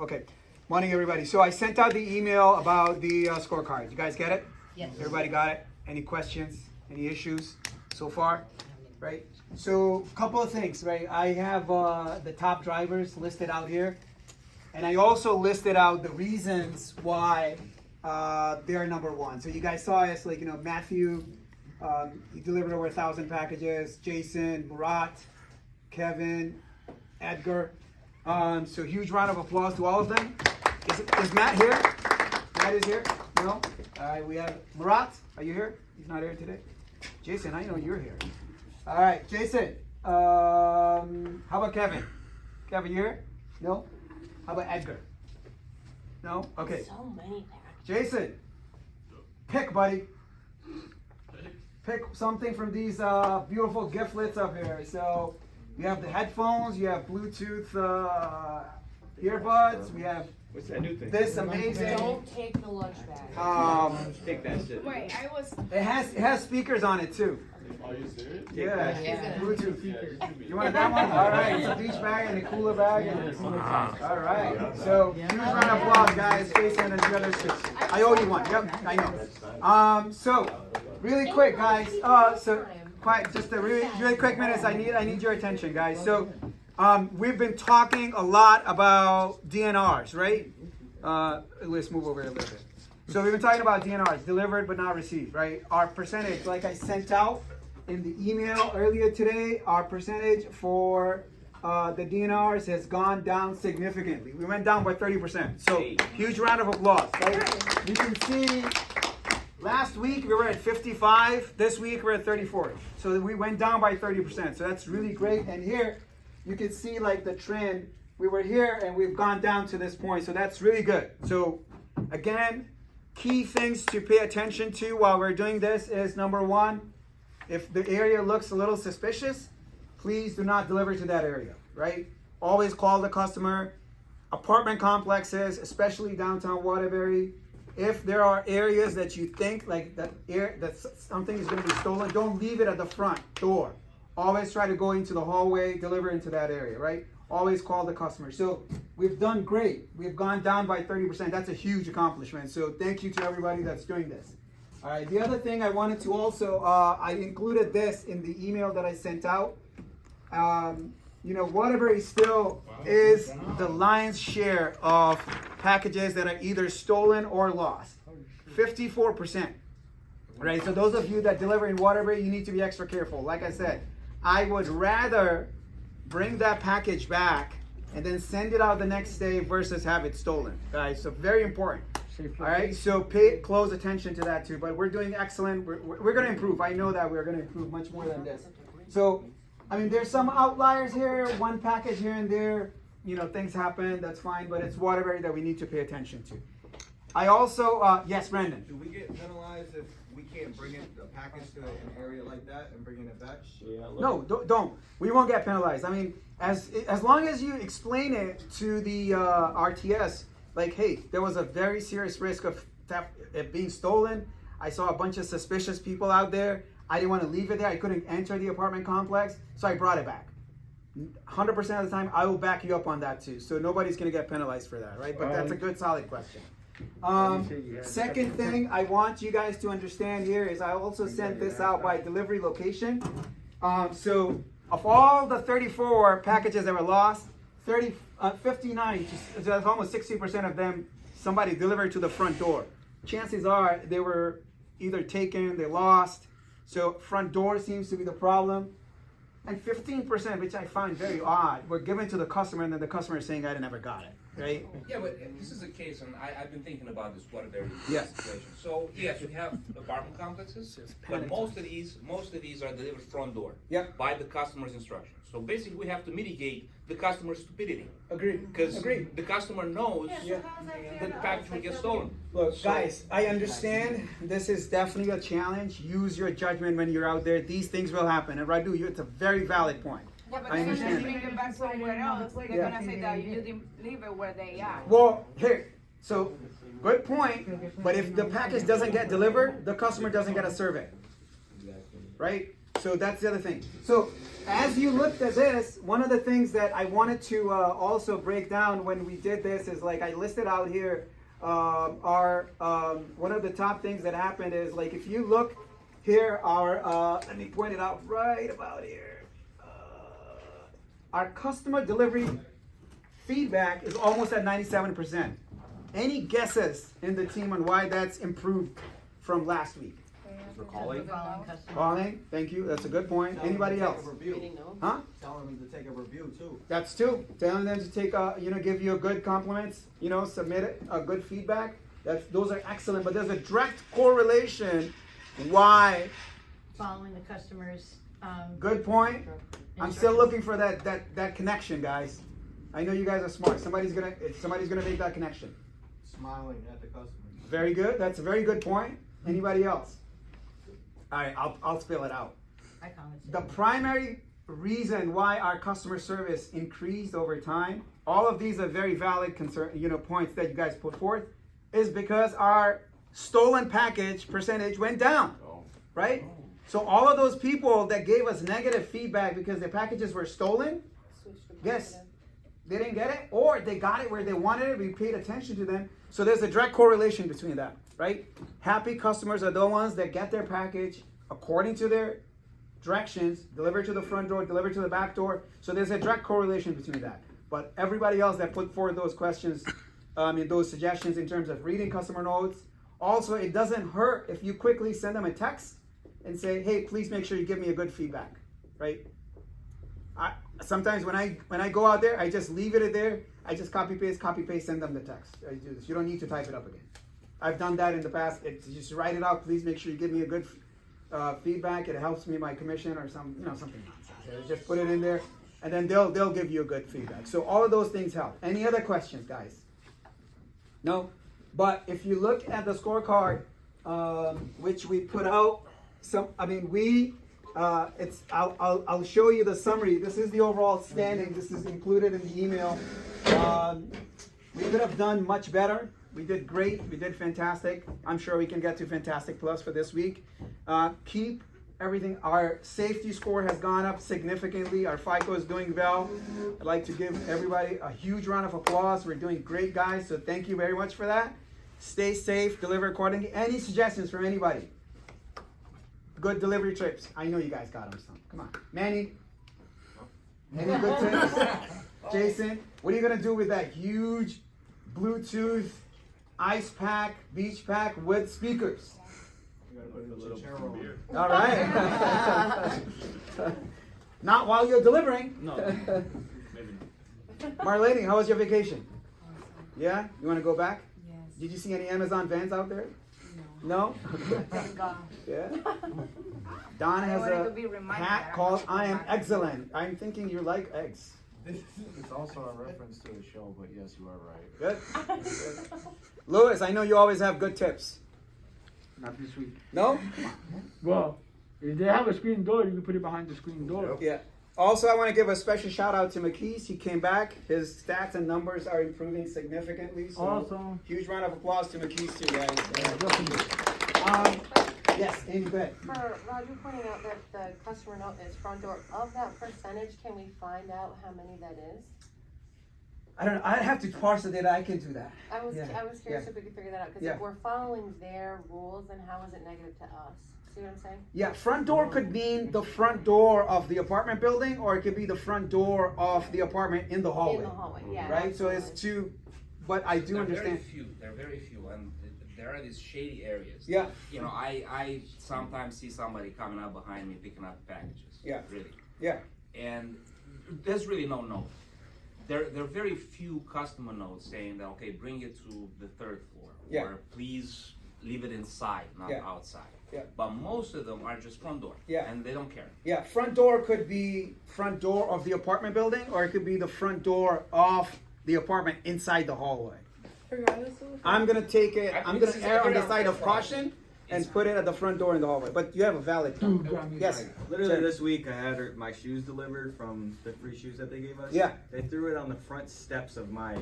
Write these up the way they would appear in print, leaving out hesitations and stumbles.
Okay. Morning, everybody. So I sent out the email about the scorecard. You guys get it? Yes. Everybody got it? Any questions? Any issues so far? Right? So a couple of things, right? I have the top drivers listed out here. And I also listed out the reasons why they're number one. So you guys saw us, like, Matthew, he delivered over 1,000 packages. Jason, Murat, Kevin, Edgar. So huge round of applause to all of them. Is Matt here? Matt is here? No? All right, we have Murat. Are you here? He's not here today. Jason, I know you're here. All right, Jason. How about Kevin? Kevin, you here? No? How about Edgar? No? Okay. So many packages. Jason, pick, buddy. Pick something from these beautiful giftlets up here. So you have the headphones, you have Bluetooth earbuds, we have What's that new thing? this amazing. Don't take the lunch bag. Take that shit. Wait, I was. It has speakers on it too. Are you serious? Yeah, Yeah. Bluetooth. You want that one? All right, it's a beach bag and a cooler bag. All right, so huge round of applause, guys. Jason and the others too. I owe you one. Yep, I know. So really quick, guys. So quite just a really quick minutes. I need your attention, guys. So we've been talking a lot about DNRs, right? Let's move over a little bit. So we've been talking about DNRs, delivered but not received, right? Our percentage, like I sent out in the email earlier today, our percentage for the DNRs has gone down significantly. We went down by 30%. So huge round of applause, right? You can see last week we were at 55. This week we're at 34. So we went down by 30%. So that's really great. And here you can see like the trend. We were here and we've gone down to this point. So that's really good. So again, key things to pay attention to while we're doing this is number one, if the area looks a little suspicious, please do not deliver to that area, right? Always call the customer. Apartment complexes, especially downtown Waterbury, if there are areas that you think like that something is going to be stolen, don't leave it at the front door. Always try to go into the hallway, deliver into that area, right? Always call the customer. So we've done great. We've gone down by 30%. That's a huge accomplishment. So thank you to everybody that's doing this. All right, the other thing I wanted to also, I included this in the email that I sent out. Waterbury still is the lion's share of packages that are either stolen or lost. 54%. Right, so those of you that deliver in Waterbury, you need to be extra careful. Like I said, I would rather bring that package back and then send it out the next day versus have it stolen, guys. So very important. All right, so pay close attention to that too. But we're doing excellent. We're going to improve. I know that we're going to improve much more than this. So, I mean, there's some outliers here. One package here and there. Things happen. That's fine. But it's Waterbury that we need to pay attention to. I also, yes, Brandon. Do we get penalized if we can't bring a package to an area like that and bringing it back? No, don't. We won't get penalized. I mean, as long as you explain it to the RTS, like, hey, there was a very serious risk of it being stolen. I saw a bunch of suspicious people out there. I didn't want to leave it there. I couldn't enter the apartment complex, so I brought it back. 100% of the time, I will back you up on that too. So nobody's going to get penalized for that, right? But that's a good, solid question. Second thing I want you guys to understand here is I also sent this out by delivery location. So of all the 34 packages that were lost, 59, so that's almost 60% of them, somebody delivered to the front door. Chances are they were either taken, they lost. So front door seems to be the problem. And 15%, which I find very odd, were given to the customer and then the customer is saying, I never got it, right? Yeah, but this is a case, and I've been thinking about this Waterbury Yes. situation. So yes, we have apartment complexes, but most of these are delivered front door. Yep. By the customer's instructions. So basically, we have to mitigate the customer's stupidity. Agreed. Because the customer knows that the package will get stolen. Look, guys, I understand this is definitely a challenge. Use your judgment when you're out there. These things will happen. And Radu, it's a very valid point. Yeah, but I then when understand. they bring it back somewhere else, they're gonna say that you didn't leave it where they are. Well, here, so good point. But if the package doesn't get delivered, the customer doesn't get a survey, right? So that's the other thing. So as you looked at this, one of the things that I wanted to also break down when we did this is like I listed out here one of the top things that happened is like if you look here, let me point it out right about here. Our customer delivery feedback is almost at 97%. Any guesses in the team on why that's improved from last week? For calling. Calling, thank you. That's a good point. Anybody else? Huh? Telling them to take a review too. That's two. Telling them to take give you a good compliments, submit it, a good feedback. Those are excellent, but there's a direct correlation why. Following the customers. Good point. I'm still looking for that connection, guys. I know you guys are smart. Somebody's gonna make that connection. Smiling at the customer. Very good. That's a very good point. Anybody else? All right, I'll spell it out. I commented. The primary reason why our customer service increased over time, all of these are very valid points that you guys put forth, is because our stolen package percentage went down, right? So all of those people that gave us negative feedback because their packages were stolen, guess they didn't get it, or they got it where they wanted it, we paid attention to them. So there's a direct correlation between that, right? Happy customers are the ones that get their package according to their directions, delivered to the front door, delivered to the back door. So there's a direct correlation between that. But everybody else that put forward those questions, those suggestions in terms of reading customer notes, also it doesn't hurt if you quickly send them a text and say, hey, please make sure you give me a good feedback, right? Sometimes when I go out there, I just leave it there. I just copy paste, send them the text. I do this. You don't need to type it up again. I've done that in the past. It's just write it out. Please make sure you give me a good feedback. It helps me my commission or something nonsense. Just put it in there, and then they'll give you a good feedback. So all of those things help. Any other questions, guys? No. But if you look at the scorecard, which we put out, I'll show you the summary. This is the overall standing. This is included in the email. We could have done much better. We did great. We did fantastic. I'm sure we can get to Fantastic Plus for this week. Keep everything. Our safety score has gone up significantly. Our FICO is doing well. I'd like to give everybody a huge round of applause. We're doing great, guys. So thank you very much for that. Stay safe. Deliver accordingly. Any suggestions from anybody? Good delivery trips. I know you guys got them some. Come on. Manny, any good tips? Jason, what are you going to do with that huge Bluetooth ice pack, beach pack with speakers? You gotta put a little chair beer. All right. Not while you're delivering. No, maybe not. Marlene, how was your vacation? Yeah? You want to go back? Yes. Did you see any Amazon vans out there? No? Thank God. Yeah? Don has wanted to a be reminded hat that I called have to I go am back. excellent. I'm thinking you like eggs. It's also a reference to a show, but yes, you are right. Good? Good. Louis, I know you always have good tips. Not this week. No? Well, if they have a screen door, you can put it behind the screen door. Yeah. Also, I want to give a special shout out to McKees. He came back. His stats and numbers are improving significantly. So Awesome. huge round of applause to McKees too, guys. Definitely. Yes, Amy, go ahead. For Roger pointing out that the customer note is front door, of that percentage, can we find out how many that is? I don't know. I'd have to parse the data. I can do that. I was curious yeah. if we could figure that out, because Yeah. if we're following their rules, then how is it negative to us? See what I'm saying? Yeah, front door could mean the front door of the apartment building, or it could be the front door of the apartment in the hallway. In the hallway, yeah. Right? So absolutely. it's two, but I do understand. They're very few, and there are these shady areas. Yeah. You know, I sometimes see somebody coming up behind me picking up packages. Yeah. Really. Yeah. And there's really no note. There are very few customer notes saying that, okay, bring it to the third floor. Yeah. Or please leave it inside, not Yeah. outside. Yeah. But most of them are just front door. Yeah. And they don't care. Yeah, front door could be front door of the apartment building, or it could be the front door of the apartment inside the hallway. I'm gonna take it. I'm gonna err on the side of caution and put it at the front door in the hallway. But you have a valid point. Yes. Literally Sure. this week, I had my shoes delivered from the free shoes that they gave us. Yeah. They threw it on the front steps of my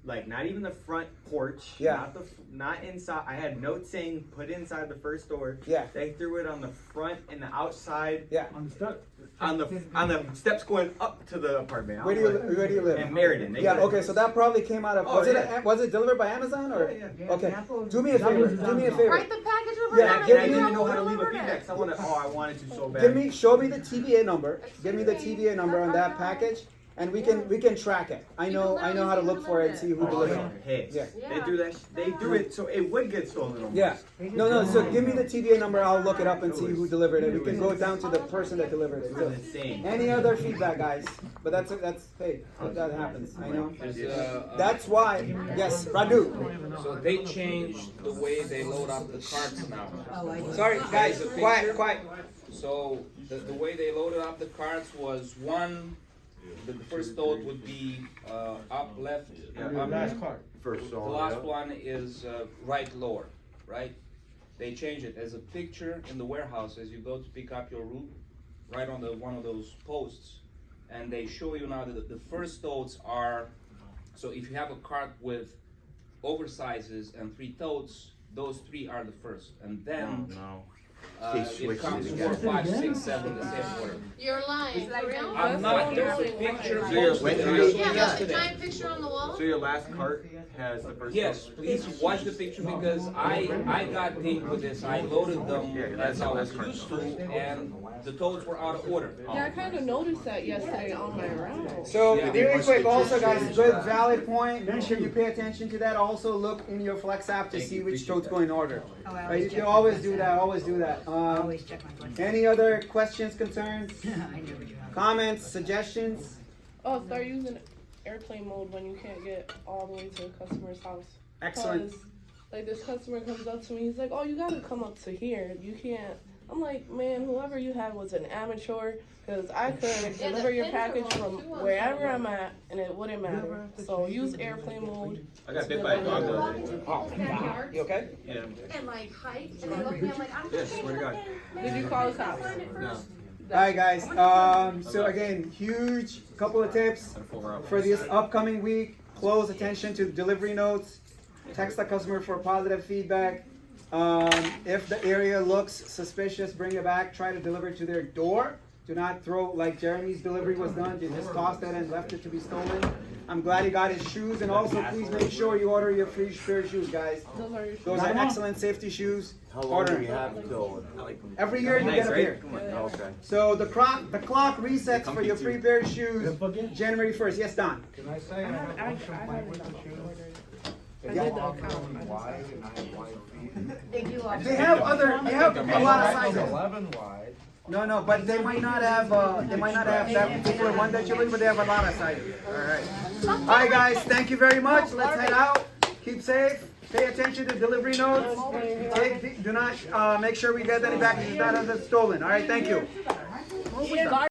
like not even the front porch. Yeah. Not inside. I had notes saying put it inside the first door. Yeah. They threw it on the front and the outside. Yeah. On the step. On the steps going up to the apartment. Where do you live? In Meriden. They Yeah, did it. okay, so that probably came out of, Oh, was it delivered by Amazon or? Yeah. Okay, do me a favor, do me a favor. Write the package over Yeah, there. give And I me- didn't know how to leave a feedback. So I wanted to so bad. Show me the TVA number, give me the TVA number on that package, and we can track it. I know how to look for it and see who delivered it. Hey, Yeah. They threw it so it would get stolen. Almost. Yeah, no, so give me the TVA number, I'll look it up and see who delivered it. We can go down to the person that delivered it. It So, was insane. any other feedback, guys? But that's, hey, that happens, I know. There's, That's why, yes, Radu. So they changed the way they load up the carts now. Oh, I do. Sorry, guys, quiet. So the way they loaded up the carts was the first thought would be up left. Up Last card. First The last one is right lower, right? They change it as a picture in the warehouse as you go to pick up your route, right on one of those posts. And they show you now that the first totes are, so if you have a cart with oversizes and 3 totes, those 3 are the first. And then it comes 4, 5, 6, 7, the same order. You're lying. For real? I'm not, there's a picture you're- posted that I you're- saw Yeah, there's a yesterday. giant picture on the wall. So your last cart has the first. Yes, please watch the picture because I got dinged with this. I loaded them as I was used to, and the totes were out of order. Yeah, I kind of noticed that yesterday on my round. So, Yeah. really quick, also guys, good valid point, make sure you pay attention to that, also look in your Flex app to see which totes go in order. Oh, I Right, always you check can my always Flex do app. that, always do that. I always check my Flex app. Any other questions, concerns, I never do. comments, suggestions? Oh, start using airplane mode when you can't get all the way to the customer's house. Excellent. 'Cause, like, this customer comes up to me, he's like, oh, you gotta come up to here. You can't. I'm like, man, whoever you had was an amateur, because I could deliver your package from wherever I'm at, and it wouldn't matter. So use airplane mode. I got bit by a dog the other day. Oh, you okay? Yeah. And like height, and they look at me, I'm like, I'm Yes, swear to God. Did you call the cops? No. Alright guys, so again, huge couple of tips for this upcoming week. Close attention to delivery notes. Text the customer for positive feedback. If the area looks suspicious, bring it back. Try to deliver it to their door. Do not throw, like Jeremy's delivery was done, you just tossed it and left it to be stolen. I'm glad he got his shoes, and also please make sure you order your free pair of shoes, guys. Those are your Those are excellent safety shoes. How long Order do we them. have till? Every year you get a pair. Okay. So the clock resets for your free pair of shoes Again? January 1st. Yes, Don? Can I say I have a bunch of mine with the shoes? I did the account. Wide and I have wide feet. They do They have a lot of sizes. 11 wide. No, but they might not have that particular one that you're looking, but they have a lot of sizes. All right, guys, thank you very much. Let's head out. Keep safe. Pay attention to delivery notes. Do not make sure we get any packages that are stolen. All right, thank you.